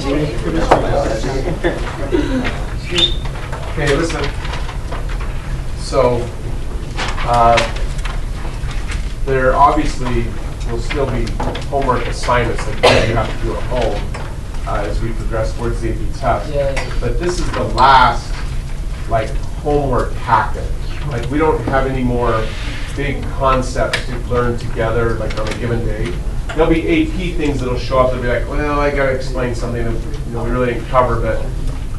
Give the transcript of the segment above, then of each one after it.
Okay, listen. So, there obviously will still be homework assignments that you have to do at home as we progress towards the AP test. But this is the last, like, homework packet. Like, we don't have any more big concepts to learn together, like on a given day. There'll be AP things that'll show up. They'll be like, well, I got to explain something that we really didn't cover, but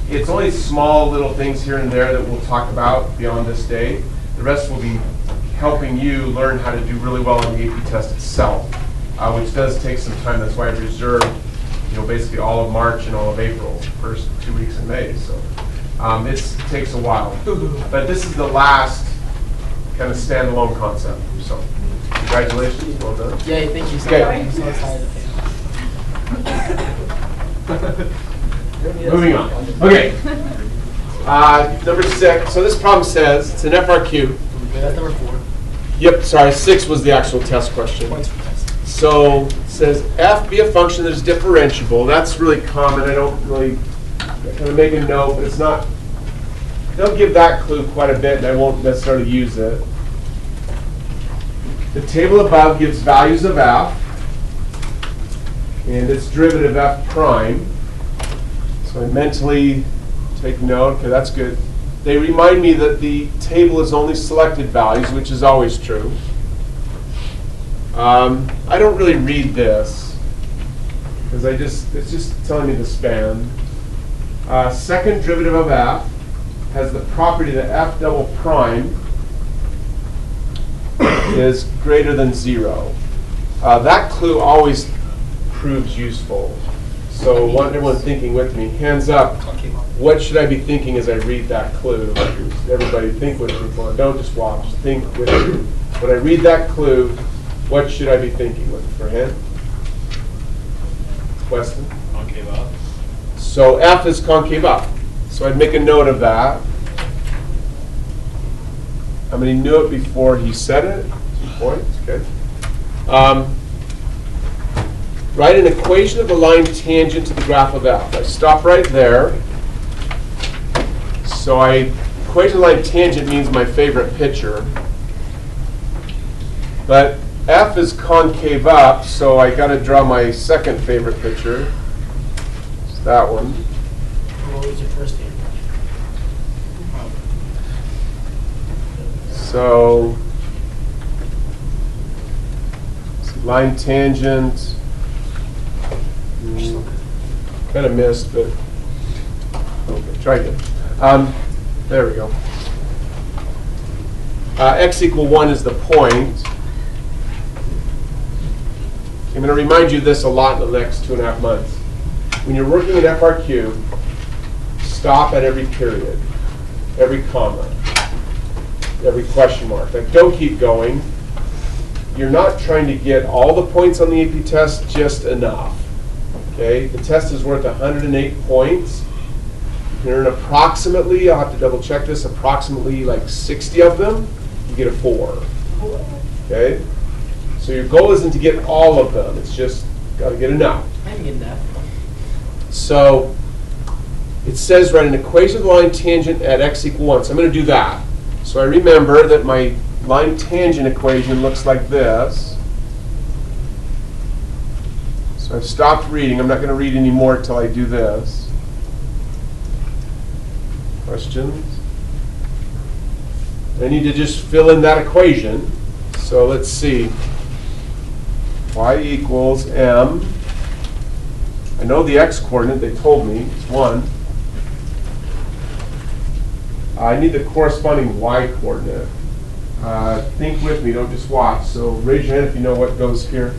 it's only small little things here and there that we'll talk about beyond this day. The rest will be helping you learn how to do really well on the AP test itself, which does take some time. That's why I reserved, basically all of March and all of April, first 2 weeks in May. So it takes a while, but this is the last kind of standalone concept. So congratulations, well done. Yay, thank you so Okay. much. I'm so excited. Moving on. Okay. Number 6. So this problem says it's an FRQ. That's number 4. Yep, sorry, 6 was the actual test question. Points for test. So it says f be a function that is differentiable. That's really common. I don't really kind of make a note, but it's not. They'll give that clue quite a bit, and I won't necessarily use it. The table above gives values of f, and its derivative f prime. So I mentally take note. Okay, that's good. They remind me that the table is only selected values, which is always true. I don't really read this because it's just telling me the span. Second derivative of f has the property that f double prime is greater than 0. That clue always proves useful. So I want everyone thinking with me. Hands up. What should I be thinking as I read that clue? Everybody think with me. Don't just watch. Think with me. When I read that clue, what should I be thinking with for hand? Weston? Concave up. So f is concave up. So I'd make a note of that. How many knew it before he said it? 2 points. Okay. Write an equation of the line tangent to the graph of f. I stop right there. So equation of the line tangent means my favorite picture. But f is concave up, so I got to draw my second favorite picture. It's that one. What was your first favorite? So line tangent. Kind of missed, but okay, try again. There we go. X equal 1 is the point. I'm going to remind you this a lot in the next 2.5 months. When you're working in FRQ, stop at every period, every comma, every question mark. Like, don't keep going. You're not trying to get all the points on the AP test, just enough. Okay, the test is worth 108 points. You can earn approximately, I'll have to double check this, approximately like 60 of them, you get a 4. Okay, so your goal isn't to get all of them, it's just got to get enough. I can get that. So it says write an equation of the line tangent at x equal 1. So I'm going to do that. So I remember that my line tangent equation looks like this. So I've stopped reading. I'm not going to read any more until I do this. Questions? I need to just fill in that equation. So let's see. Y equals m. I know the x coordinate, they told me, it's 1. I need the corresponding y coordinate. Think with me, don't just watch. So raise your hand if you know what goes here.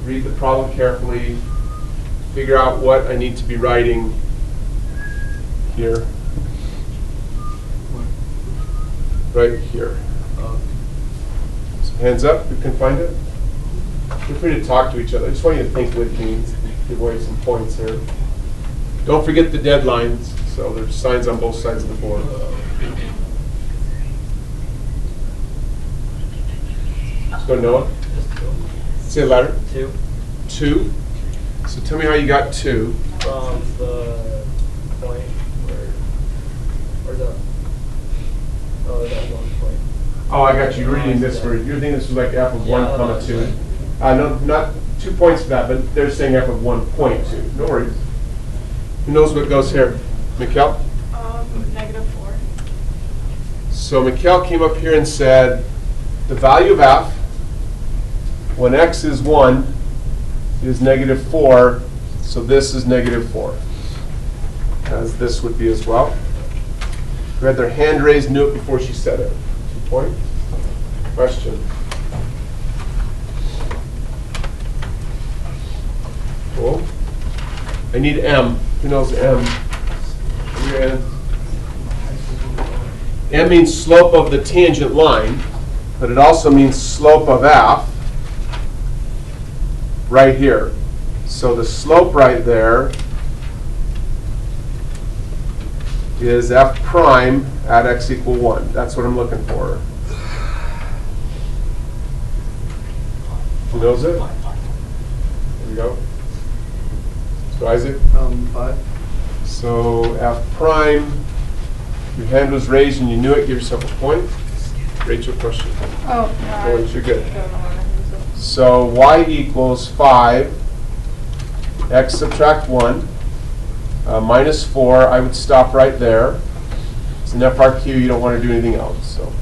Read the problem carefully. Figure out what I need to be writing here. Right here. So hands up, who can find it? Feel free to talk to each other. I just want you to think with me, give away some points here. Don't forget the deadlines. So there's signs on both sides of the board. Let's go, Noah. Say a letter. 2. 2. So tell me how you got 2. From the point where the, that 1 point. Oh, I got you reading this word. You're thinking this was like f of 1 Yeah, comma that's 2. right. No, not 2 points for that, but they're saying f of 1.2. No worries. Who knows what goes here? Mikkel? -4. So Mikkel came up here and said the value of f when x is 1 is -4, so this is -4, as this would be as well. Who had their hand raised knew it before she said it. 2 points. Question? Cool. I need m. Who knows m? M means slope of the tangent line, but it also means slope of f right here. So the slope right there is f prime at x equal 1. That's what I'm looking for. Who knows it? There we go. So Isaac? 5. So f prime, your hand was raised and you knew it, give yourself a point. Rachel, question? Oh, No worries, you're good. I don't know what I think So y equals 5, x subtract 1, minus 4. I would stop right there. It's an FRQ, you don't want to do anything else. So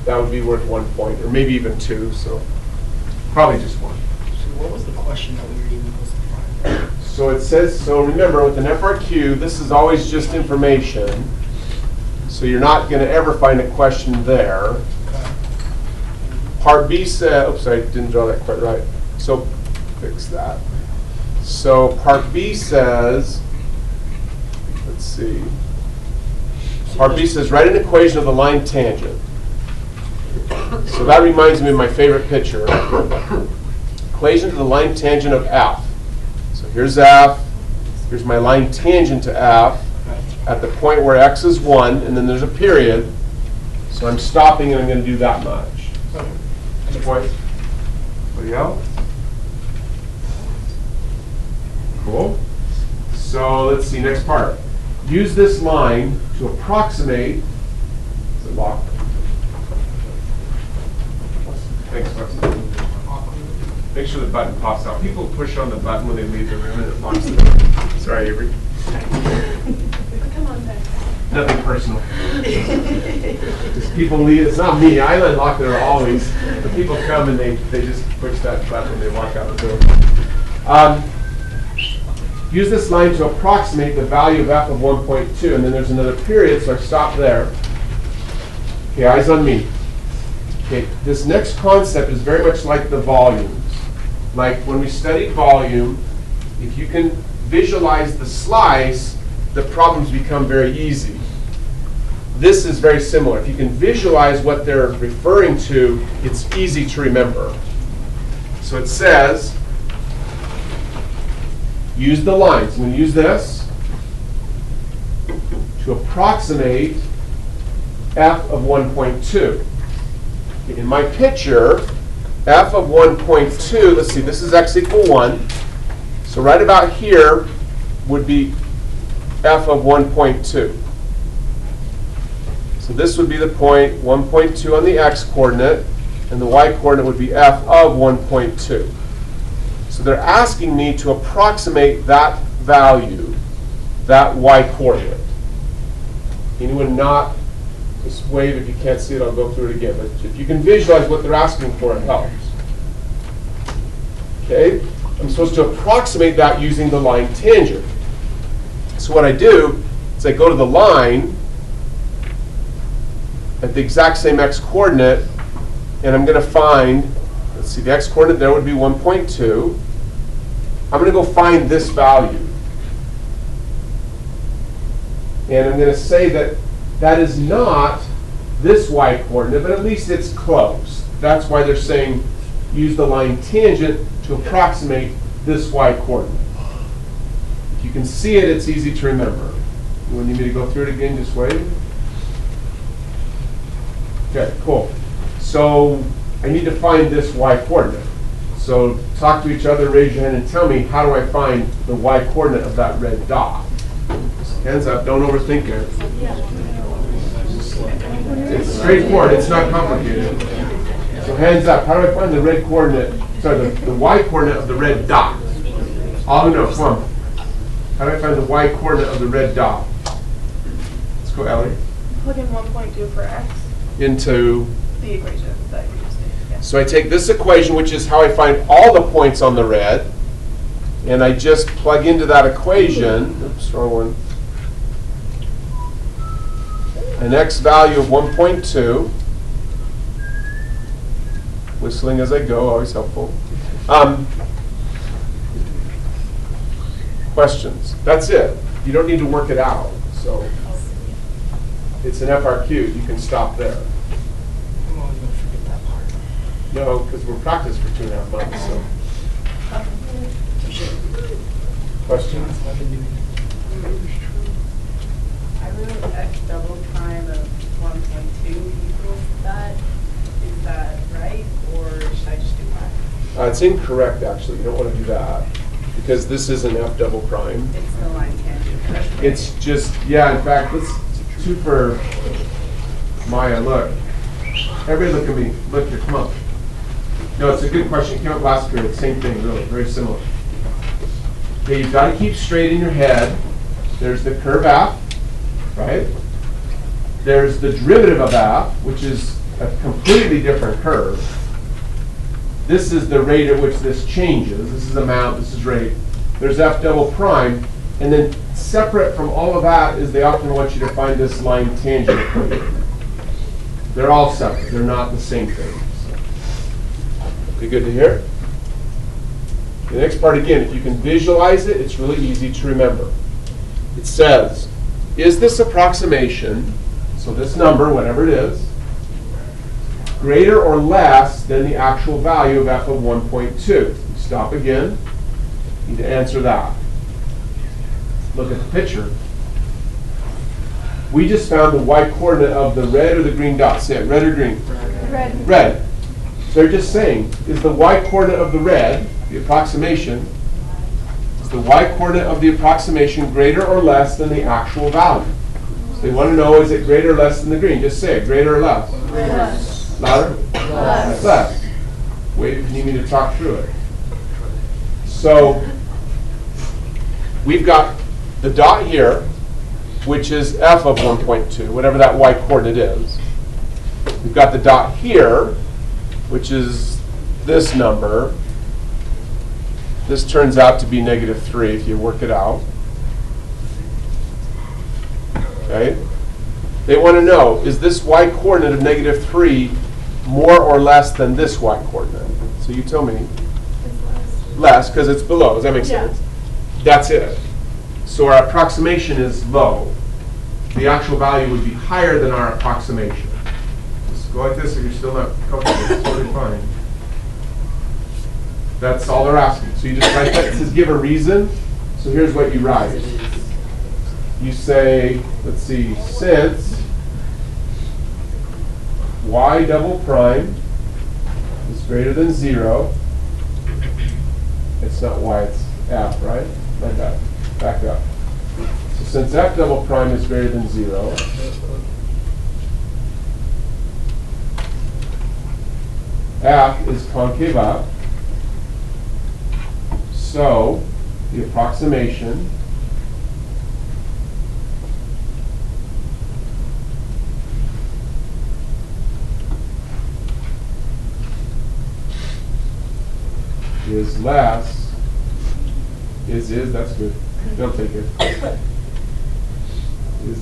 that would be worth 1 point, or maybe even 2. So probably just 1. So what was the question that we were even supposed to find? So it says, so remember with an FRQ, this is always just information. So you're not going to ever find a question there. Part B said, oops, I didn't draw that quite right. So fix that. So part B says, let's see. Part B says, write an equation of the line tangent. So that reminds me of my favorite picture. Equation of the line tangent of f. So here's f. Here's my line tangent to f at the point where x is 1, and then there's a period. So I'm stopping and I'm going to do that much. Point. Anybody else? Cool. So let's see, next part. Use this line to approximate. Is it locked? Thanks, Lexi. Make sure the button pops out. People push on the button when they leave the room and it locks it. Sorry, Avery. Come on, Ben. Nothing personal. Just people leave. It's not me. I unlock there always. But people come and they just push that button when they walk out the door. Use this line to approximate the value of f of 1.2, and then there's another period, so I stop there. Okay, eyes on me. Okay, this next concept is very much like the volumes. Like when we studied volume, if you can visualize the slice, the problems become very easy. This is very similar. If you can visualize what they're referring to, it's easy to remember. So it says, use the lines. I'm going to use this to approximate f of 1.2. In my picture, f of 1.2, let's see, this is x equal 1. So right about here would be f of 1.2. So this would be the point 1.2 on the x-coordinate, and the y-coordinate would be f of 1.2. So they're asking me to approximate that value, that y-coordinate. Anyone not? Just wave if you can't see it. I'll go through it again. But if you can visualize what they're asking for, it helps. Okay? I'm supposed to approximate that using the line tangent. So what I do is I go to the line at the exact same x-coordinate, and I'm going to find, let's see, the x-coordinate there would be 1.2. I'm going to go find this value. And I'm going to say that that is not this y-coordinate, but at least it's close. That's why they're saying use the line tangent to approximate this y-coordinate. If you can see it, it's easy to remember. You need me to go through it again? Just wave. Okay, cool. So I need to find this y-coordinate. So So talk to each other, raise your hand, and tell me, how do I find the y-coordinate of that red dot? Hands up, don't overthink it. It's straightforward, it's not complicated. So hands up, how do I find the red coordinate, sorry, the y-coordinate of the red dot? All who know, come on. How do I find the y-coordinate of the red dot? Let's go, Ellie. Plug in 1.2 for x. Into, The equation that you just did. Yeah. so I take this equation, which is how I find all the points on the red, and I just plug into that equation, oops, wrong one, an x value of 1.2, whistling as I go, always helpful. Questions? That's it. You don't need to work it out. So it's an FRQ. You can stop there. I'm always going to forget that part. No, because we're practiced for 2.5 months. So questions? I've been doing it. I wrote x double prime of 1.2 equals that. Is that right, or should I just do that? It's incorrect, actually. You don't want to do that because this is an F double prime. It's the line tangent. It's just, yeah, in fact, let's two for Maya. Look. Everybody look at me. Look here, come on. No, it's a good question. It came up last period. Same thing, really. Very similar. Okay, you've got to keep straight in your head. There's the curve F, right? There's the derivative of F, which is a completely different curve. This is the rate at which this changes. This is amount, this is rate. There's F double prime. And then separate from all of that is they often want you to find this line tangent equation. They're all separate. They're not the same thing. So. Okay, good to hear? The next part, again, if you can visualize it, it's really easy to remember. It says, is this approximation, so this number, whatever it is, greater or less than the actual value of f of 1.2? Stop again. You need to answer that. Look at the picture. We just found the y-coordinate of the red or the green dot. Say it, red or green? Red. Red. They're just saying, is the y-coordinate of the red, the approximation, is the y-coordinate of the approximation greater or less than the actual value? So they want to know, is it greater or less than the green? Just say it, greater or less? Less. Louder? Less. Less. Wait if you need me to talk through it. So we've got the dot here, which is f of 1.2, whatever that y-coordinate is. We've got the dot here, which is this number. This turns out to be -3 if you work it out. Okay? They want to know, is this y-coordinate of -3 more or less than this y-coordinate? So you tell me. Less, because it's below. Does that make sense? That's it. So our approximation is low. The actual value would be higher than our approximation. Just go like this if you're still not comfortable. It's totally fine. That's all they're asking. So you just write that. It says give a reason. So here's what you write. You say, let's see, since y double prime is greater than 0, it's not y, it's f, right? Like that. Back up. So since f double prime is greater than 0, f is concave up, so the approximation is less, is, that's good. They'll take it.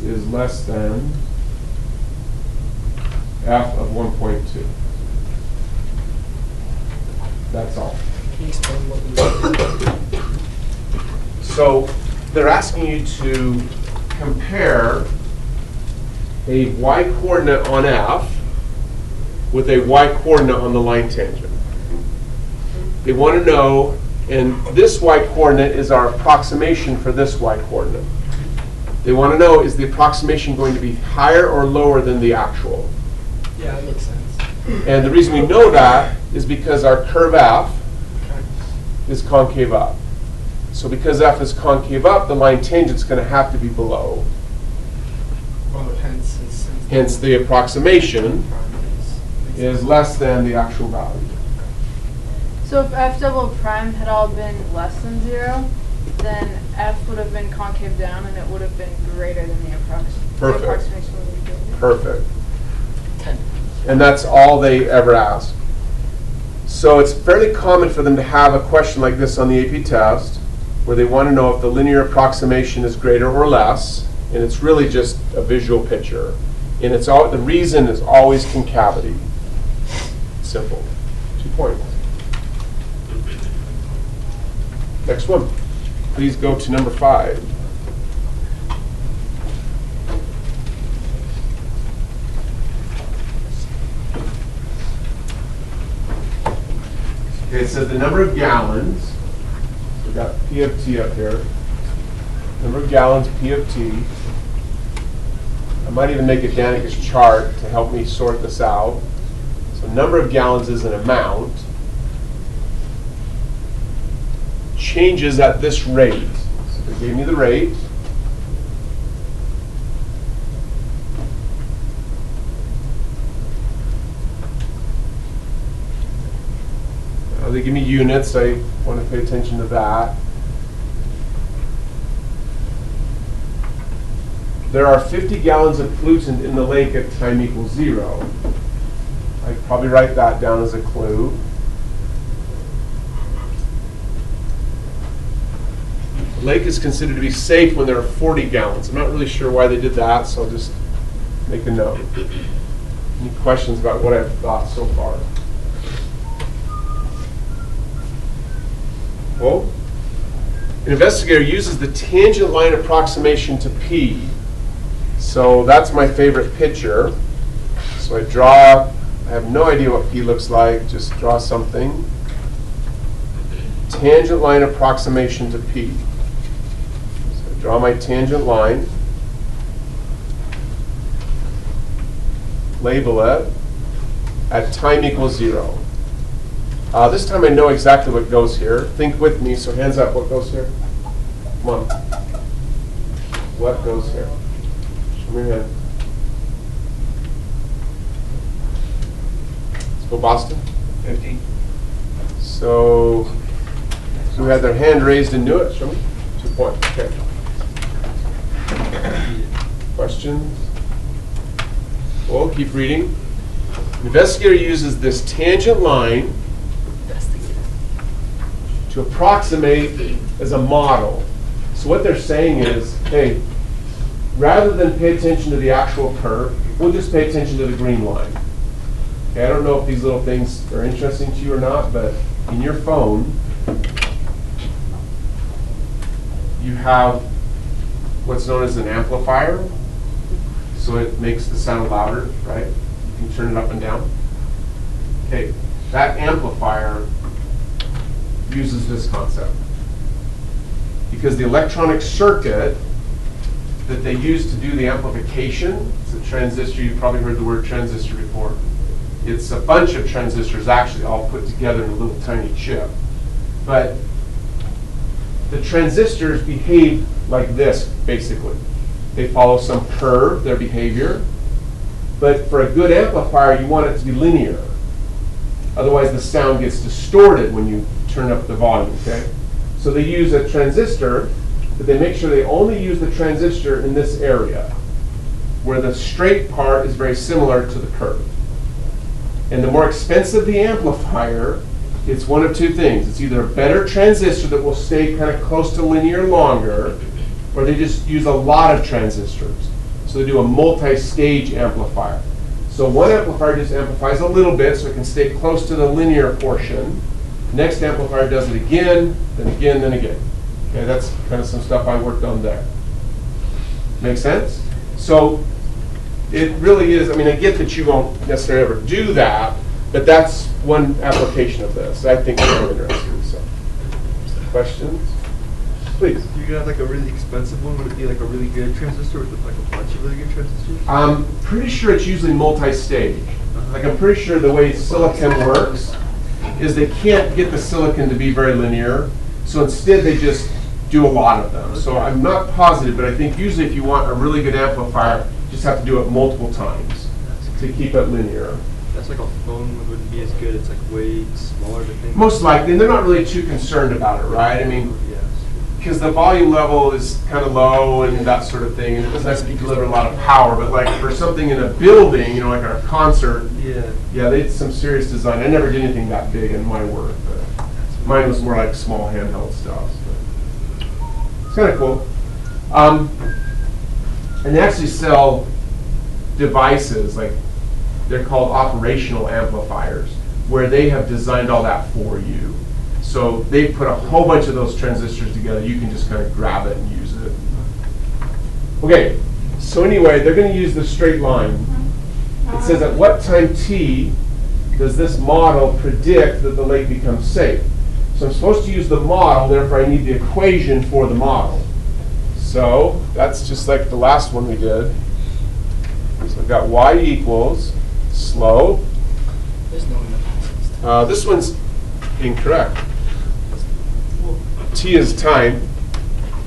Is less than f of 1.2. That's all. Can you explain what we So they're asking you to compare a y-coordinate on f with a y-coordinate on the line tangent. They want to know, and this y-coordinate is our approximation for this y-coordinate. They want to know, is the approximation going to be higher or lower than the actual? Yeah, that makes sense. And the reason we know that is because our curve f is concave up. So because F is concave up, the line tangent's going to have to be below. Oh, Hence the approximation is less than the actual value. So if f double prime had all been less than 0, then f would have been concave down and it would have been greater than the approximation. Perfect. The approximation would be greater. Perfect. 10. And that's all they ever ask. So it's fairly common for them to have a question like this on the AP test, where they want to know if the linear approximation is greater or less, and it's really just a visual picture. And it's all, the reason is always concavity. Simple. 2 points. Next one. Please go to number 5. Okay, it says the number of gallons. We've got P of T up here. Number of gallons, P of T. I might even make a Danica's chart to help me sort this out. So number of gallons is an amount. Changes at this rate. So they gave me the rate. They give me units. I want to pay attention to that. There are 50 gallons of pollutant in the lake at time equals 0. I'd probably write that down as a clue. The lake is considered to be safe when there are 40 gallons. I'm not really sure why they did that, so I'll just make a note. Any questions about what I've thought so far? Well, an investigator uses the tangent line approximation to P. So that's my favorite picture. So I draw, I have no idea what P looks like, just draw something. Tangent line approximation to P. So I draw my tangent line, label it at time equals 0. This time I know exactly what goes here. Think with me, so hands up, what goes here? Come on. What goes here? Show me your hand. Let's go Boston. 50. So, who had their hand raised and knew it? Show me. 2 points. Okay. Questions? Well, keep reading. The investigator uses this tangent line to approximate as a model. So what they're saying is, hey, rather than pay attention to the actual curve, we'll just pay attention to the green line. Okay, I don't know if these little things are interesting to you or not, but in your phone, you have what's known as an amplifier. So it makes the sound louder, right? You can turn it up and down. Okay, that amplifier uses this concept. Because the electronic circuit that they use to do the amplification, it's a transistor, you've probably heard the word transistor before. It's a bunch of transistors actually all put together in a little tiny chip. But the transistors behave like this, basically. They follow some curve, their behavior. But for a good amplifier, you want it to be linear. Otherwise, the sound gets distorted when you turn up the volume, okay? So they use a transistor, but they make sure they only use the transistor in this area, where the straight part is very similar to the curve. And the more expensive the amplifier, it's one of two things. It's either a better transistor that will stay kind of close to linear longer, or they just use a lot of transistors. So they do a multi-stage amplifier. So one amplifier just amplifies a little bit so it can stay close to the linear portion. Next amplifier does it again, then again, then again. Okay, that's kind of some stuff I worked on there. Make sense? So it really is, I mean, I get that you won't necessarily ever do that, but that's one application of this. I think it's really interesting. So, questions? Please. Do you have like a really expensive one? Would it be like a really good transistor with like a bunch of really good transistors? I'm pretty sure it's usually multi-stage. Like I'm pretty sure the way silicon works is they can't get the silicon to be very linear, so instead they just do a lot of them. So I'm not positive, but I think usually if you want a really good amplifier, you just have to do it multiple times to keep it linear. That's like a phone wouldn't be as good. It's like way smaller to think. Most likely, and they're not really too concerned about it, right? I mean, Yes. because the volume level is kind of low and that sort of thing, and it doesn't have to deliver a lot of power. But like for something in a building, you know, like a concert, yeah, they did some serious design. I never did anything that big in my work, but mine was more like small handheld stuff. But it's kind of cool. And they actually sell devices, like they're called operational amplifiers, where they have designed all that for you. So they put a whole bunch of those transistors together. You can just kind of grab it and use it. Okay, so anyway, they're going to use the straight line. It says at what time t does this model predict that the lake becomes safe? So I'm supposed to use the model, therefore I need the equation for the model. So that's just like the last one we did. So I've got y equals slope. There's no one that passes. This one's incorrect. T is time.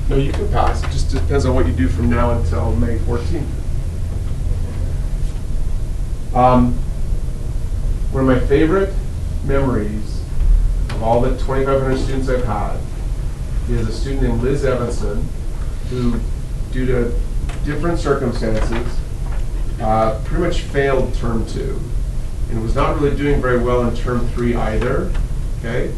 No, you can pass. It just depends on what you do from now until May 14th. One of my favorite memories of all the 2,500 students I've had is a student named Liz Evanson, who, due to different circumstances, pretty much failed term 2 and was not really doing very well in term 3 either. Okay?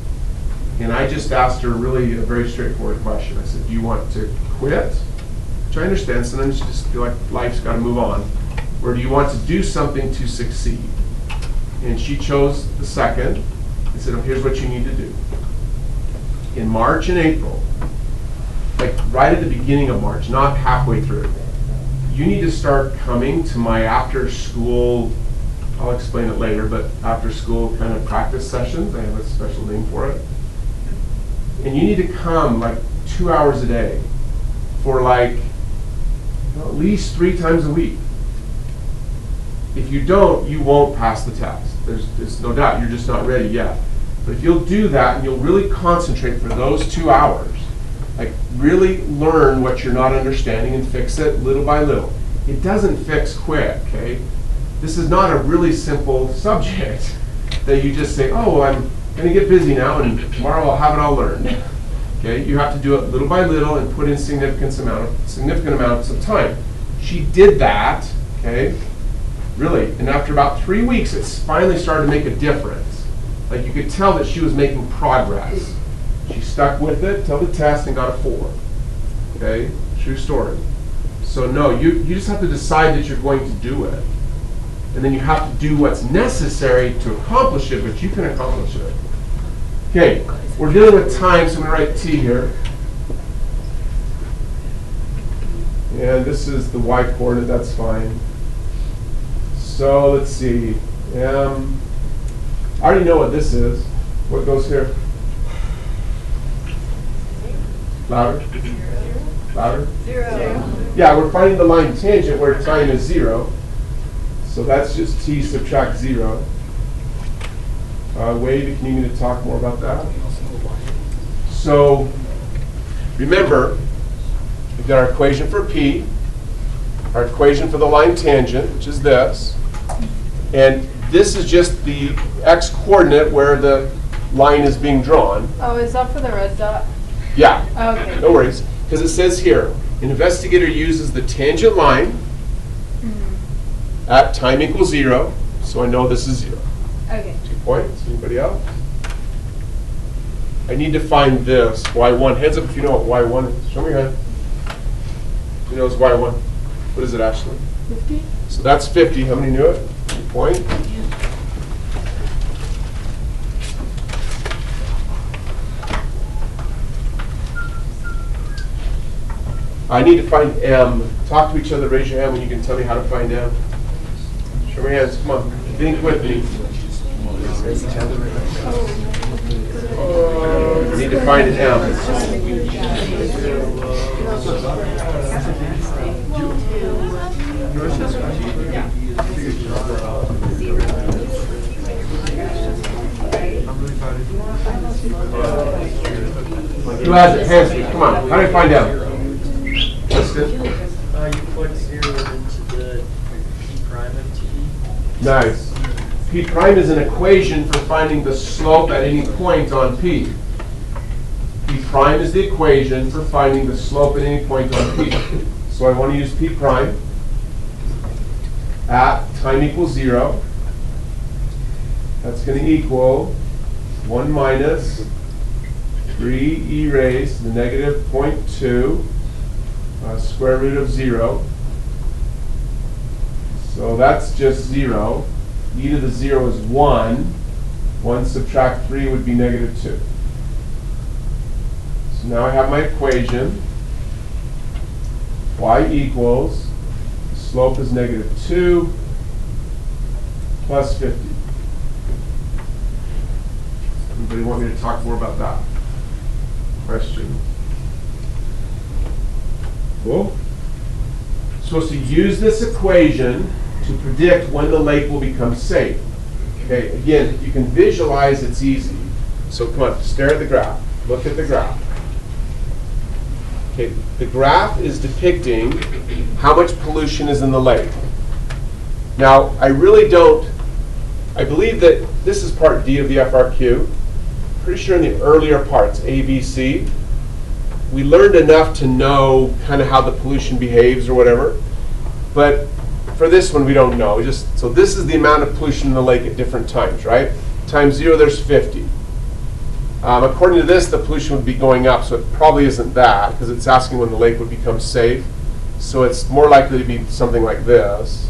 And I just asked her really a very straightforward question. I said, do you want to quit? Which I understand, sometimes you just feel like life's got to move on. Or do you want to do something to succeed? And she chose the second. I said, oh, here's what you need to do. In March and April, like right at the beginning of March, not halfway through, you need to start coming to my after school, I'll explain it later, but after school kind of practice sessions. I have a special name for it. And you need to come like 2 hours a day for like at least 3 times a week. If you don't, you won't pass the test. There's no doubt, you're just not ready yet. But if you'll do that and you'll really concentrate for those 2 hours, like really learn what you're not understanding and fix it little by little. It doesn't fix quick, okay? This is not a really simple subject that you just say, oh, well, I'm going to get busy now and tomorrow I'll have it all learned. Okay, you have to do it little by little and put in significant amounts of time. She did that, okay, really, and after about 3 weeks, it finally started to make a difference. Like you could tell that she was making progress. She stuck with it till the test and got a 4. Okay, true story. So no, you just have to decide that you're going to do it. And then you have to do what's necessary to accomplish it, but you can accomplish it. Okay, we're dealing with time, so I'm going to write T here. And this is the y coordinate, that's fine. So let's see. I already know what this is. What goes here? Louder? Louder? 0. Yeah, we're finding the line tangent where time is 0. So that's just t subtract 0. Wade, if you need me to talk more about that. So remember, we've got our equation for p, our equation for the line tangent, which is this. And this is just the x-coordinate where the line is being drawn. Oh, is that for the red dot? Yeah, Okay. no worries. Because it says here, an investigator uses the tangent line at time equals 0. So I know this is 0. Okay. 2 points. Anybody else? I need to find this, y1. Hands up if you know what y1 is. Show me your hand. Who knows y1? What is it, Ashley? 50? So that's 50. How many knew it? 2 points. I need to find m. Talk to each other, raise your hand when you can tell me how to find m. Show me your hands, come on. Think with me. I need to find an m. Who has it? Hands me. Come on. How do I find out? That's good. You plug 0 into the P prime MTE. Nice. P prime is an equation for finding the slope at any point on P. P prime is the equation for finding the slope at any point on P. So I want to use P prime at time equals 0. That's going to equal 1 minus 3e raised to the negative 0.2 square root of 0. So that's just 0. E to the 0 is 1. 1 subtract 3 would be negative 2. So now I have my equation. Y equals, the slope is negative 2 plus 50. Anybody want me to talk more about that? Question? Cool. Supposed to use this equation to predict when the lake will become safe. Okay, again, if you can visualize, it's easy. So come on, stare at the graph. Look at the graph. Okay, the graph is depicting how much pollution is in the lake. Now, I believe that this is part D of the FRQ. Pretty sure in the earlier parts, A, B, C, we learned enough to know kind of how the pollution behaves or whatever. But for this one, we don't know. So this is the amount of pollution in the lake at different times, right? Times 0, there's 50. According to this, the pollution would be going up, so it probably isn't that, because it's asking when the lake would become safe. So it's more likely to be something like this.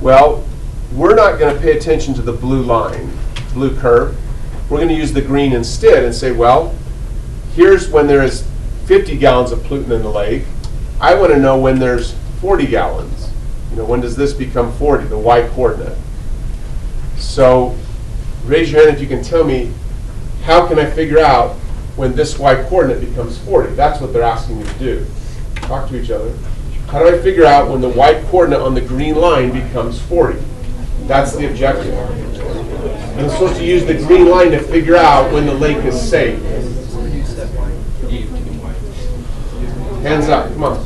Well, we're not going to pay attention to the blue line, blue curve. We're going to use the green instead and say, well, here's when there is 50 gallons of pollutant in the lake. I want to know when there's 40 gallons. When does this become 40, the y coordinate? So raise your hand if you can tell me, how can I figure out when this y coordinate becomes 40? That's what they're asking me to do. Talk to each other. How do I figure out when the y coordinate on the green line becomes 40? That's the objective. And I'm supposed to use the green line to figure out when the lake is safe. Hands up, come on.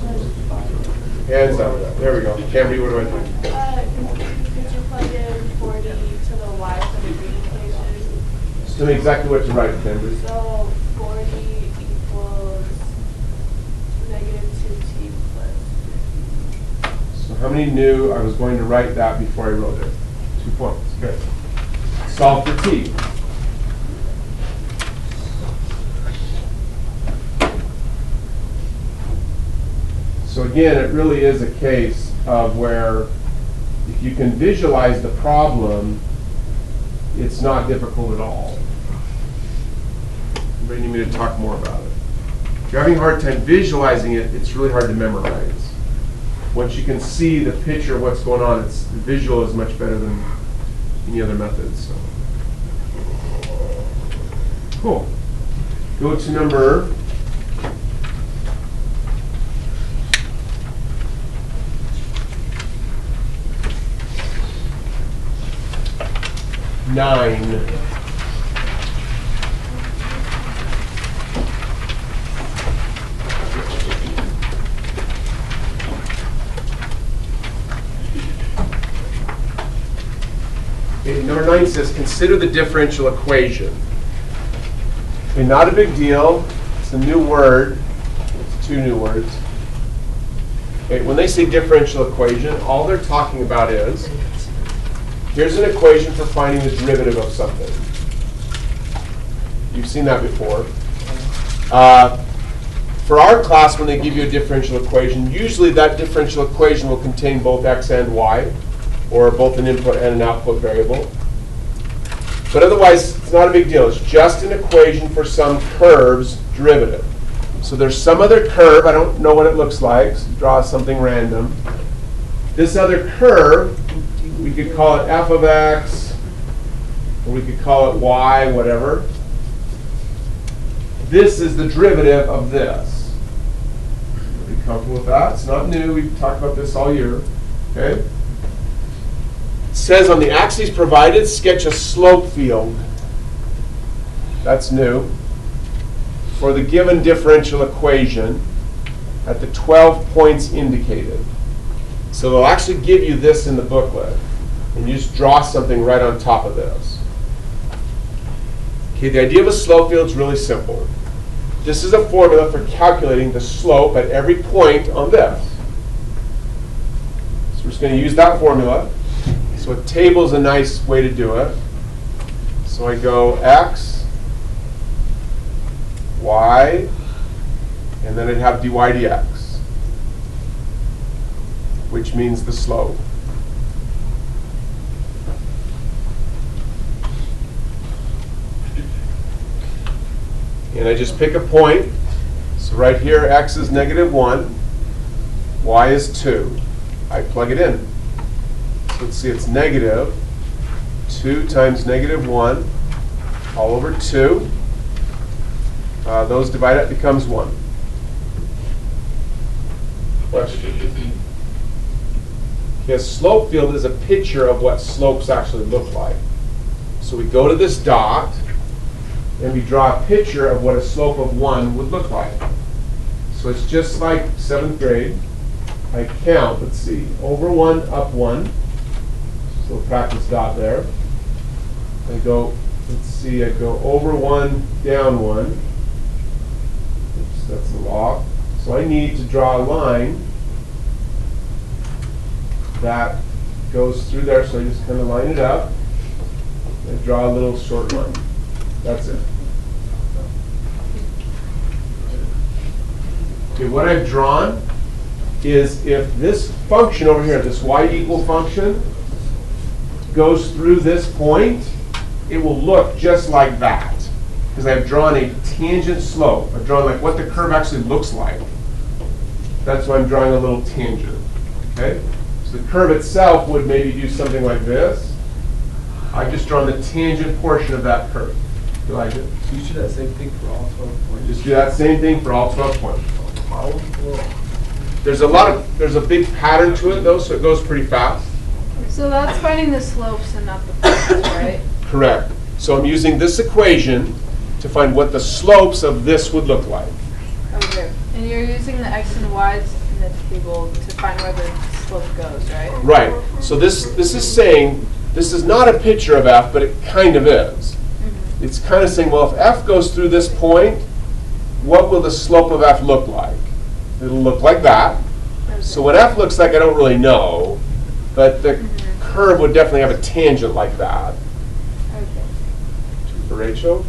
Hands up. There we go. Camry, what do I do? Could you plug in 40 to the y for the green equation? Just tell me exactly what to write, Camry. So 40 equals negative 2t plus. So how many knew I was going to write that before I wrote it? 2 points. Good. Solve for t. So again, it really is a case of where if you can visualize the problem, it's not difficult at all. Anybody need me to talk more about it? If you're having a hard time visualizing it, it's really hard to memorize. Once you can see the picture of what's going on, the visual is much better than any other method. So. Cool. Go to number 9. Okay, number 9 says, consider the differential equation. Okay, not a big deal. It's a new word. It's 2 new words. Okay, when they say differential equation, all they're talking about is, here's an equation for finding the derivative of something. You've seen that before. For our class, when they give you a differential equation, usually that differential equation will contain both x and y, or both an input and an output variable. But otherwise, it's not a big deal. It's just an equation for some curve's derivative. So there's some other curve. I don't know what it looks like. So draw something random. This other curve, we could call it f of x, or we could call it y, whatever. This is the derivative of this. Are you comfortable with that? It's not new. We've talked about this all year. Okay? says on the axes provided, sketch a slope field. That's new. For the given differential equation at the 12 points indicated. So they'll actually give you this in the booklet, and you just draw something right on top of this. Okay, the idea of a slope field is really simple. This is a formula for calculating the slope at every point on this. So we're just going to use that formula. So a table is a nice way to do it. So I go x, y, and then I'd have dy dx, which means the slope. And I just pick a point. So right here, x is -1, y is 2. I plug it in. So let's see, it's -2 times -1 all over 2. Those divide up becomes 1. Question? Okay, a slope field is a picture of what slopes actually look like. So we go to this dot, and we draw a picture of what a slope of 1 would look like. So it's just like 7th grade. I count, let's see, over 1, up 1. So practice dot there. I go, let's see, I go over 1, down 1. Oops, that's a log. So I need to draw a line that goes through there. So I just kind of line it up and draw a little short line. That's it. Okay, what I've drawn is if this function over here, this y equal function, goes through this point, it will look just like that. Because I've drawn a tangent slope. I've drawn like what the curve actually looks like. That's why I'm drawing a little tangent. Okay? So the curve itself would maybe do something like this. I've just drawn the tangent portion of that curve. You like it? So you should do that same thing for all 12 points. Just do that same thing for all 12 points. There's a big pattern to it though, so it goes pretty fast. So that's finding the slopes and not the points, right? Correct. So I'm using this equation to find what the slopes of this would look like. Okay. And you're using the x and y's in the table to find where the slope goes, right? Right. So this is saying, this is not a picture of f, but it kind of is. Mm-hmm. It's kind of saying, well, if f goes through this point, what will the slope of f look like? It'll look like that. Okay. So what f looks like, I don't really know, but the curve would definitely have a tangent like that. Okay. For Rachel.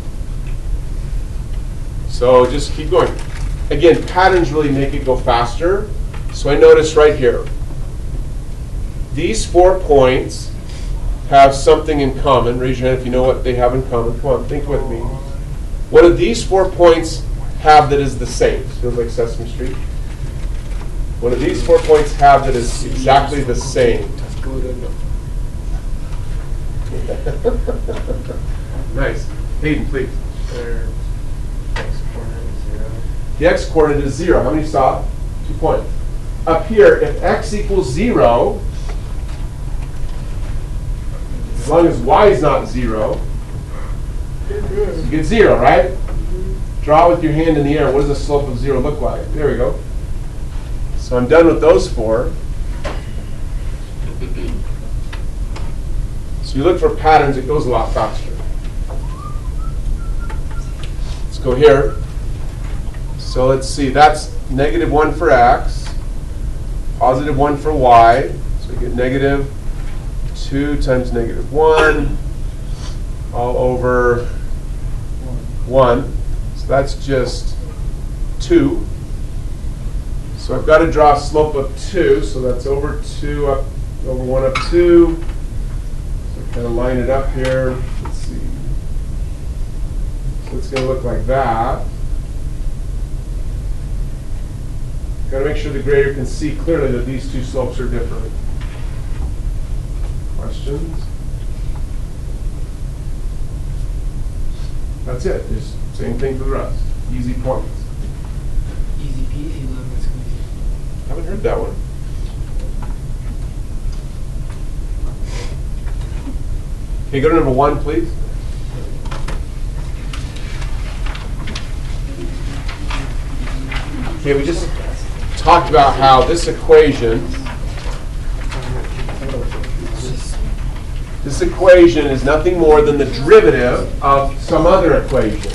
So just keep going. Again, patterns really make it go faster. So I notice right here, these 4 points have something in common. Raise your hand if you know what they have in common. Come on, think with me. What do these 4 points have that is the same? Feels like Sesame Street. What do these 4 points have that is exactly the same? Nice. Hayden, please. Their x-coordinate is 0. The x-coordinate is 0. How many saw? 2 points. Up here, if x equals 0, as long as y is not 0, you get 0, right? Draw with your hand in the air. What does the slope of 0 look like? There we go. So I'm done with those 4. So you look for patterns, it goes a lot faster. Let's go here. So let's see, that's -1 for x, +1 for y. So we get -2 times -1 all over 1. So that's just 2. So I've got to draw a slope of 2. So that's over 2 up over 1 up 2. So kind of line it up here. Let's see. So it's going to look like that. Got to make sure the grader can see clearly that these two slopes are different. Questions? That's it. Just same thing for the rest. Easy points. Easy peasy, lemon squeezy. Haven't heard that one. Okay, go to number 1, please. Okay, we just talked about how this equation is nothing more than the derivative of some other equation.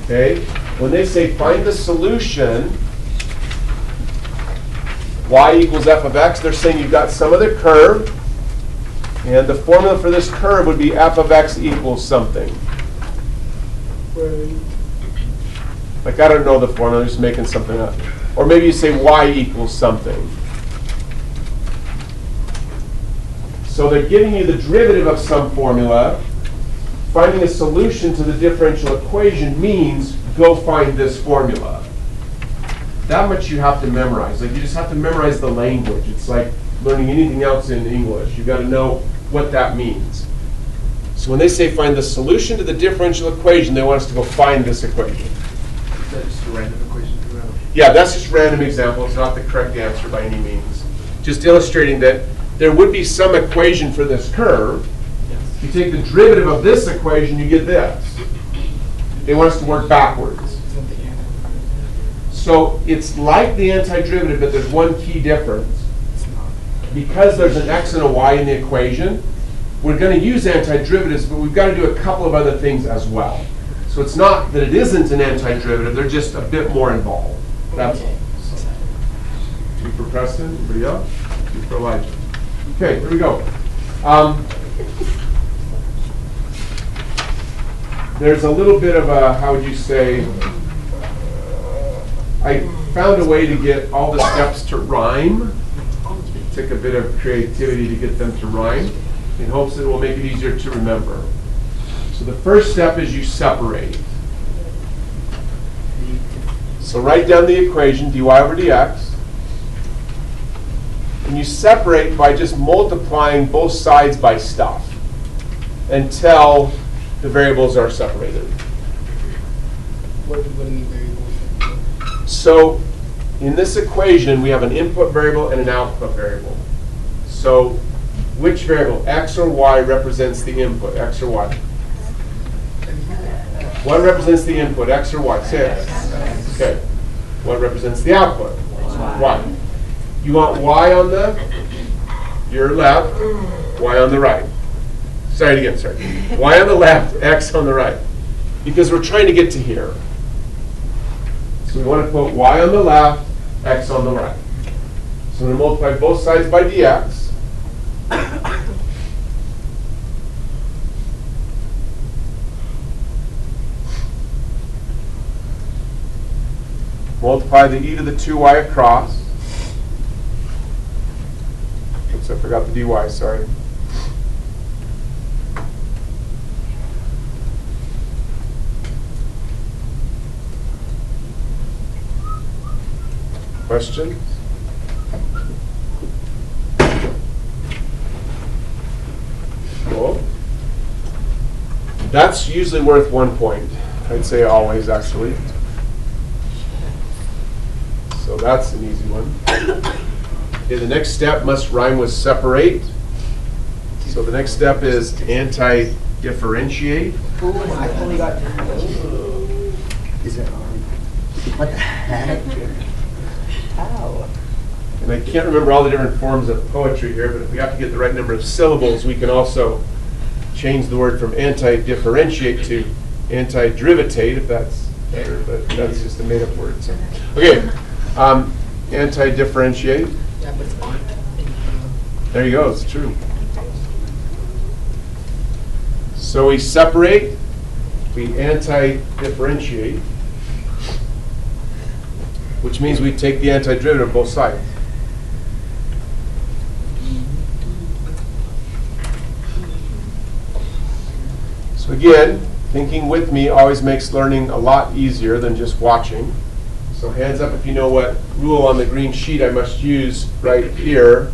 Okay? When they say find the solution, y equals f of x, they're saying you've got some other curve, and the formula for this curve would be f of x equals something. Like, I don't know the formula, I'm just making something up. Or maybe you say y equals something. So they're giving you the derivative of some formula. Finding a solution to the differential equation means go find this formula. That much you have to memorize. Like, you just have to memorize the language. It's like learning anything else in English. You've got to know what that means. So when they say find the solution to the differential equation, they want us to go find this equation. Is that just a random equation? Yeah, that's just a random example. It's not the correct answer by any means. Just illustrating that there would be some equation for this curve. If you take the derivative of this equation, you get this. They want us to work backwards. So it's like the antiderivative, but there's one key difference. Because there's an x and a y in the equation, we're going to use antiderivatives, but we've got to do a couple of other things as well. So it's not that it isn't an antiderivative, they're just a bit more involved. That's all. Two for Preston, anybody else? Two for Elijah. Okay, here we go. There's a little bit of a, how would you say, I found a way to get all the steps to rhyme. It took a bit of creativity to get them to rhyme in hopes that it will make it easier to remember. So the first step is you separate. So write down the equation, dy over dx. And you separate by just multiplying both sides by stuff until the variables are separated. What do you mean variables? So in this equation, we have an input variable and an output variable. So which variable, x or y, represents the input, x or y? What represents the input, x or y? Say it. Okay. What represents the output? Y. You want y on your left, y on the right. Sorry again, sorry. Y on the left, x on the right. Because we're trying to get to here. So we want to put y on the left, x on the right. So I'm going to multiply both sides by dx. Multiply the e to the 2y across. Oops, I forgot the dy, sorry. Questions? Cool. That's usually worth 1 point. I'd say always, actually. So that's an easy one. Okay, the next step must rhyme with separate. So the next step is anti-differentiate. Ooh, I only got Is it hard? What the heck? How? And I can't remember all the different forms of poetry here, but if we have to get the right number of syllables, we can also change the word from anti-differentiate to anti-derivatate, if that's better, but that's just a made-up word. So. Okay, anti-differentiate. Yeah, but it's on. There you go, it's true. So we separate, we anti-differentiate, which means we take the antiderivative of both sides. So again, thinking with me always makes learning a lot easier than just watching. So hands up if you know what rule on the green sheet I must use right here.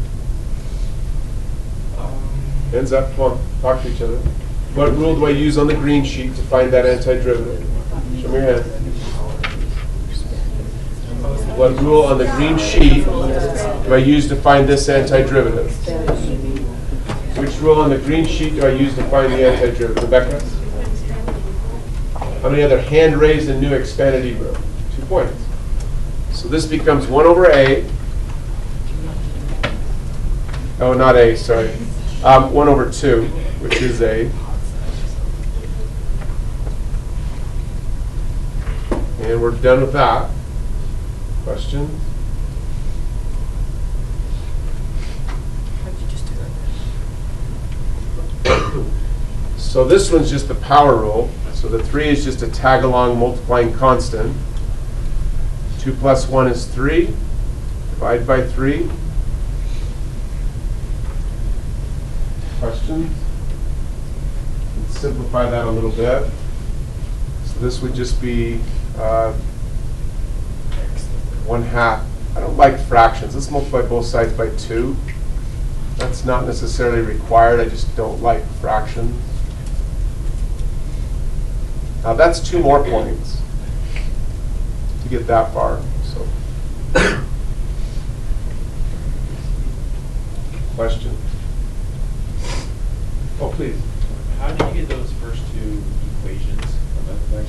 Hands up, come on, talk to each other. What rule do I use on the green sheet to find that antiderivative? Show me your hand. What rule on the green sheet do I use to find this antiderivative? Which rule on the green sheet do I use to find the antiderivative? Rebecca? How many other hand raised and new expanded room? 2 points. So this becomes 1 over A. Oh, not A, sorry. 1 over 2, which is A. And we're done with that. Questions? How'd you just do that? So this one's just the power rule. So the 3 is just a tag-along multiplying constant. 2 plus 1 is 3. Divide by 3. Questions? Let's simplify that a little bit. So this would just be 1/2. I don't like fractions. Let's multiply both sides by 2. That's not necessarily required. I just don't like fractions. Now that's 2 more points to get that far. So, question? Oh, please. How did you get those first 2 equations of f(x) and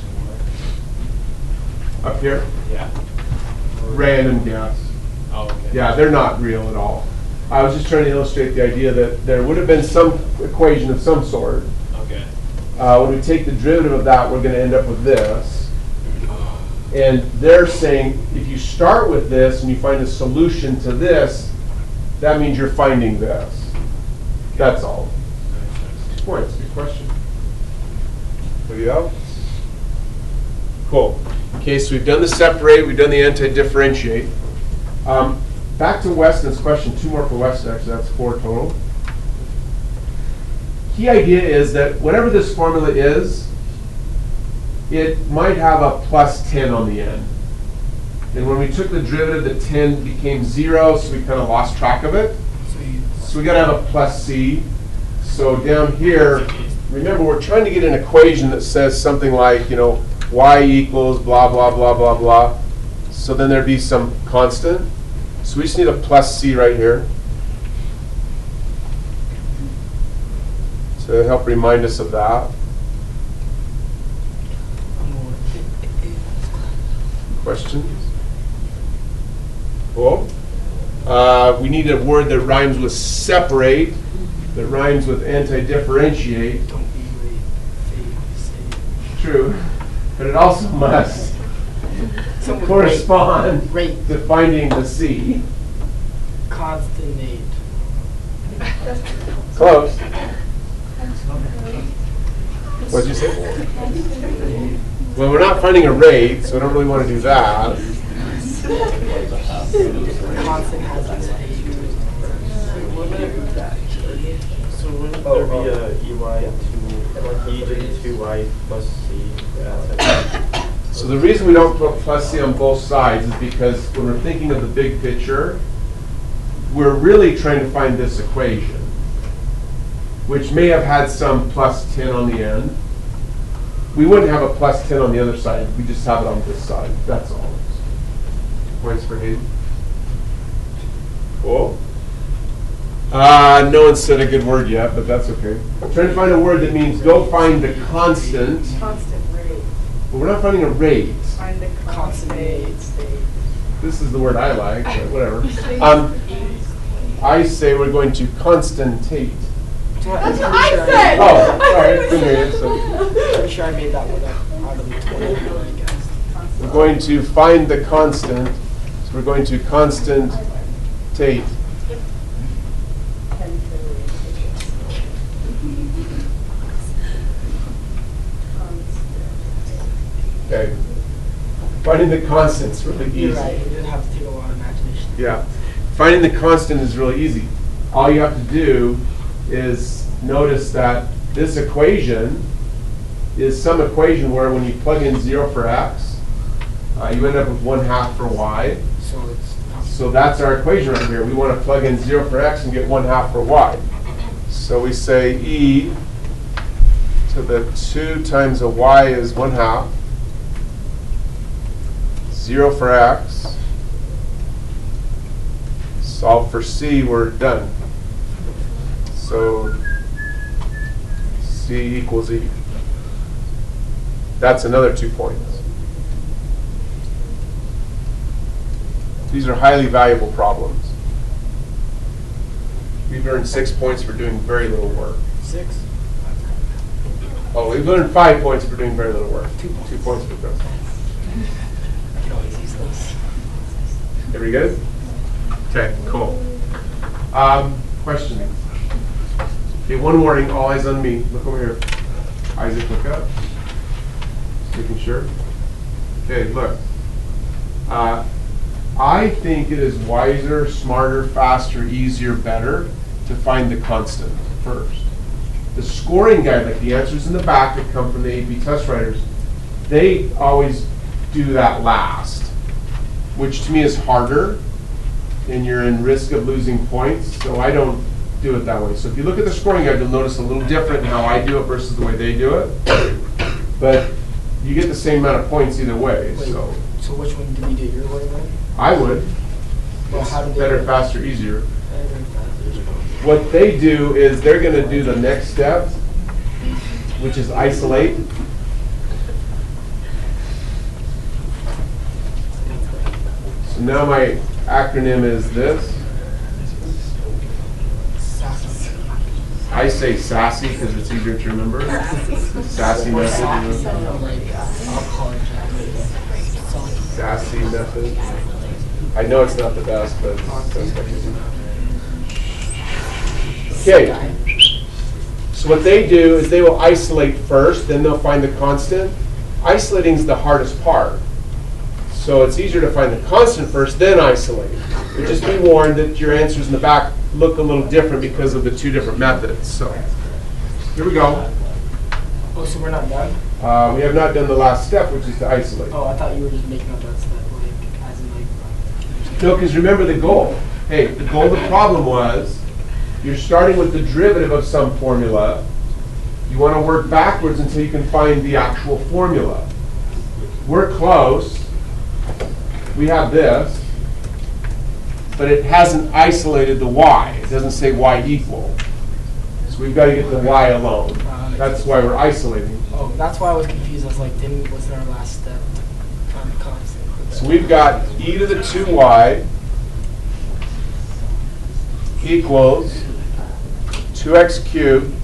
y? Up here? Yeah. Random guess. Oh, okay. Yeah, they're not real at all. I was just trying to illustrate the idea that there would have been some equation of some sort. Okay. When we take the derivative of that, we're going to end up with this. And they're saying if you start with this and you find a solution to this, that means you're finding this. That's all. 2 points. Good question. Anybody else? Cool. Okay, so we've done the separate, we've done the anti-differentiate. Back to Weston's question, 2 more for Weston, actually, that's 4 total. Key idea is that whatever this formula is, it might have a plus 10 on the end. And when we took the derivative, the 10 became 0, so we kind of lost track of it. So we got to have a plus c. So down here, remember we're trying to get an equation that says something like, y equals blah, blah, blah, blah, blah. So then there'd be some constant. So we just need a plus c right here to help remind us of that. Questions? Cool. We need a word that rhymes with separate, that rhymes with anti-differentiate. Don't be late. True. But it also must correspond Rate. to finding the C. Consonate. Close. What'd you say? Well, we're not finding a rate, so I don't really want to do that. Constant has its So wouldn't there be a e to 2y plus c? So the reason we don't put plus c on both sides is because when we're thinking of the big picture, we're really trying to find this equation, which may have had some plus 10 on the end. We wouldn't have a plus 10 on the other side. We just have it on this side. That's all. 2 points for Hayden. Cool. No one said a good word yet, but that's okay. I'm trying to find a word that means go find the constant. Constant rate. But we're not finding a rate. Find the constant state. This is the word I like, but whatever. I say we're going to constantate. That's what I said! Oh, all right. Good hear you, so. Pretty sure I made that one up out of the 20, I guess. We're going to find the constant. So we're going to constantate. Okay. Finding the constant is really easy. You're right, you didn't have to take a lot of imagination. Yeah. Finding the constant is really easy. All you have to do is notice that this equation is some equation where when you plug in 0 for x, you end up with 1/2 for y. So that's our equation right here. We want to plug in 0 for x and get 1/2 for y. So we say e to the 2 times a y is 1/2. 0 for x. Solve for c, we're done. So So C equals E. That's another 2 points. These are highly valuable problems. We've earned 6 points for doing very little work. 6. Oh, we've earned 5 points for doing very little work. 2 points for this. I can always use those. Everybody good? Okay, cool. Question. Okay, one warning, all eyes on me. Look over here. Isaac, look up. Making sure. Okay, look. I think it is wiser, smarter, faster, easier, better to find the constant first. The scoring guide, like the answers in the back that come from the AP test writers, they always do that last, which to me is harder, and you're in risk of losing points, so I don't do it that way. So if you look at the scoring guide, you'll notice a little different in how I do it versus the way they do it. But you get the same amount of points either way. Wait, So which one do we do? Your way then? I would. Well, how do they Better, do it? faster, easier. Better, faster. What they do is they're going to do the next step, which is isolate. So now my acronym is this. I say SASSY because it's easier to remember. SASSY method. I'll call it Japanese. SASSY method. I know it's not the best, but it's the best I can do. Okay. So what they do is they will isolate first, then they'll find the constant. Isolating is the hardest part. So it's easier to find the constant first, then isolate. But just be warned that your answers in the back look a little different because of the 2 different methods. So here we go. Oh, so we're not done? We have not done the last step, which is to isolate. Oh, I thought you were just making up that step, like, as in, like... No, because remember the goal. Hey, the goal of the problem was you're starting with the derivative of some formula. You want to work backwards until you can find the actual formula. We're close. We have this. But it hasn't isolated the y. It doesn't say y equal. So we've got to get the y alone. That's why we're isolating. Oh, that's why I was confused. I was like, what's our last step? Constant. So we've got e to the 2y equals 2x cubed.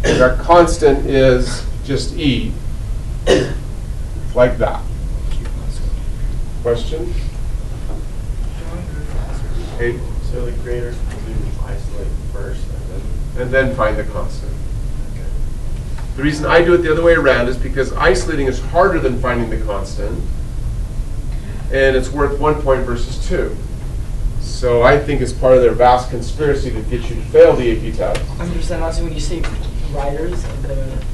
And our constant is just e. Like that. Question? Okay. So the graders will do isolate first And then find the constant. The reason I do it the other way around is because isolating is harder than finding the constant, and it's worth 1 point versus 2. So I think it's part of their vast conspiracy to get you to fail the AP test. I understand. Also, when you say riders,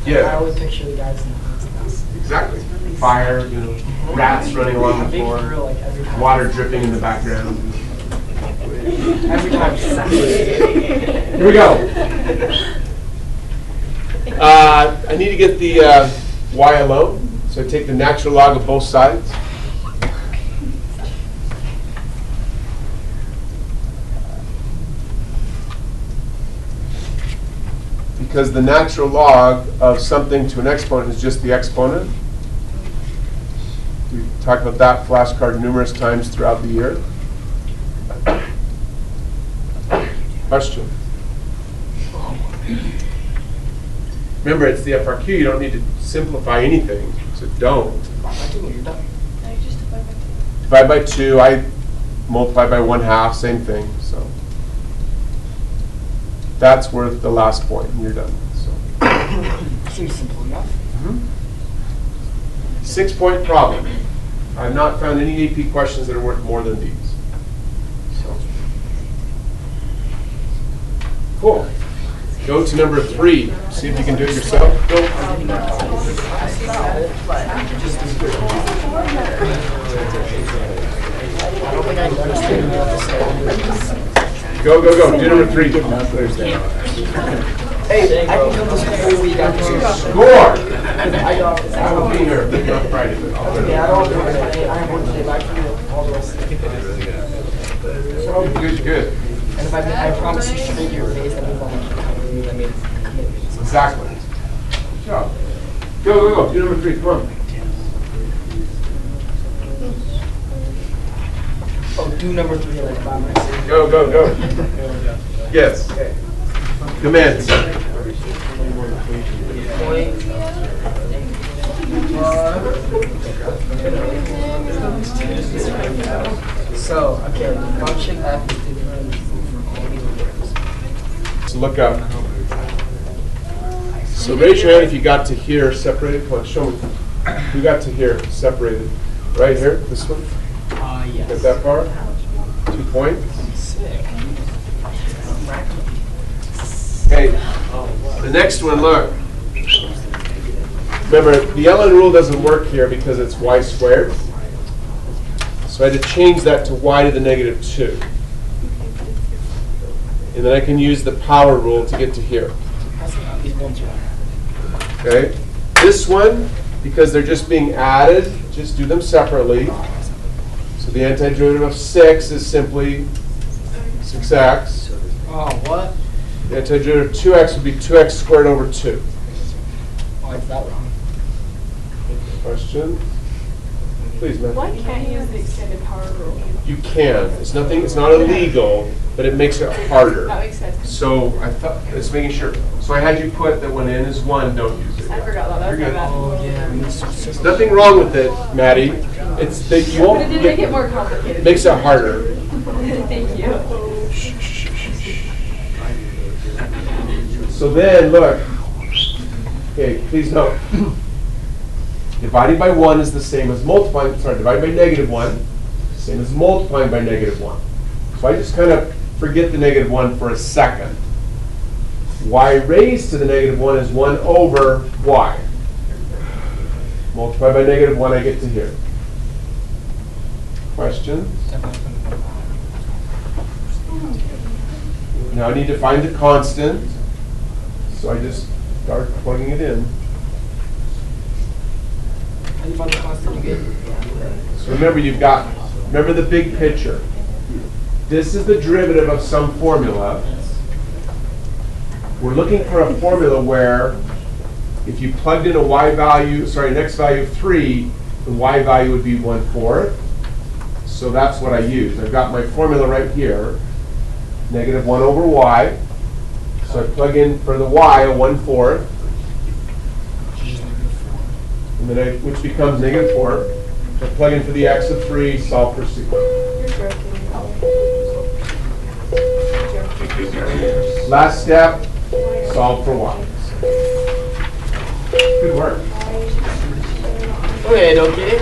Yeah. I always picture the guys in the house. Exactly. Fire, you know, rats running along the Big floor, drill, like, every time. water dripping in the background. Every time. Here we go. I need to get the y alone, so I take the natural log of both sides. Because the natural log of something to an exponent is just the exponent. We've talked about that flashcard numerous times throughout the year. Question? Remember, it's the FRQ. You don't need to simplify anything, so don't. I do when you're done. No, you just divide by 2. Divide by 2. I multiply by 1/2. Same thing. So that's worth the last point, and you're done. So. Seems simple enough. 6-point problem. I've not found any AP questions that are worth more than these. So. Cool. Go to number 3. See if you can do it yourself. Go. I don't think I understand what Go, go, go. Do number 3. Hey, I can come to school every week after Score! I I will be here on Friday, but I'll Yeah, I don't know. I have one today, but I can do all the rest. Good, good. And if I proxy straight your face, that means I'm like counting you. That means commitment. Exactly. Good job. Go. Do number 3. Come on. Oh, do number 3 like by myself. Go. Yes. Commands. So, okay, the function f is different for all these numbers. So look up. So raise your hand if you got to here separated. Come on, show me. Who got to here separated? Right here, this one? Yes. Get that far? 2 points. Sick. Okay, the next one, look. Remember, the ln rule doesn't work here because it's y squared. So I had to change that to y to the negative 2. And then I can use the power rule to get to here. Okay, this one, because they're just being added, just do them separately. So the antiderivative of 6 is simply 6x. Oh, what? The antiderivative of 2x would be 2x squared over 2. Why is that wrong? Question? Please, ma'am. Why can't you use the extended power rule? You can. It's nothing. It's not illegal, but it makes it harder. That makes sense. So I thought, just making sure. So I had you put that when n is 1, don't use it. I forgot that. That was You're my good. bad. There's nothing wrong with it, Maddie. It's that you But won't it did get- make it more complicated. makes it harder. Thank you. So then, look. Okay, please note. Dividing by 1 is the same as multiplying, dividing by negative 1, same as multiplying by negative 1. So I just kind of forget the negative 1 for a second. Y raised to the negative 1 is 1 over y. Multiply by negative 1, I get to here. Questions? Now I need to find the constant. So I just start plugging it in. How do you find the constant you get? So remember, remember the big picture. This is the derivative of some formula. We're looking for a formula where if you plugged in an x value of 3, the y value would be 1/4. So that's what I use. I've got my formula right here, negative 1 over y. So I plug in for the y a 1/4. And then which becomes negative 4. So plug in for the x of 3, solve for c. You're joking. Last step, solve for y. Good work. Okay, okay.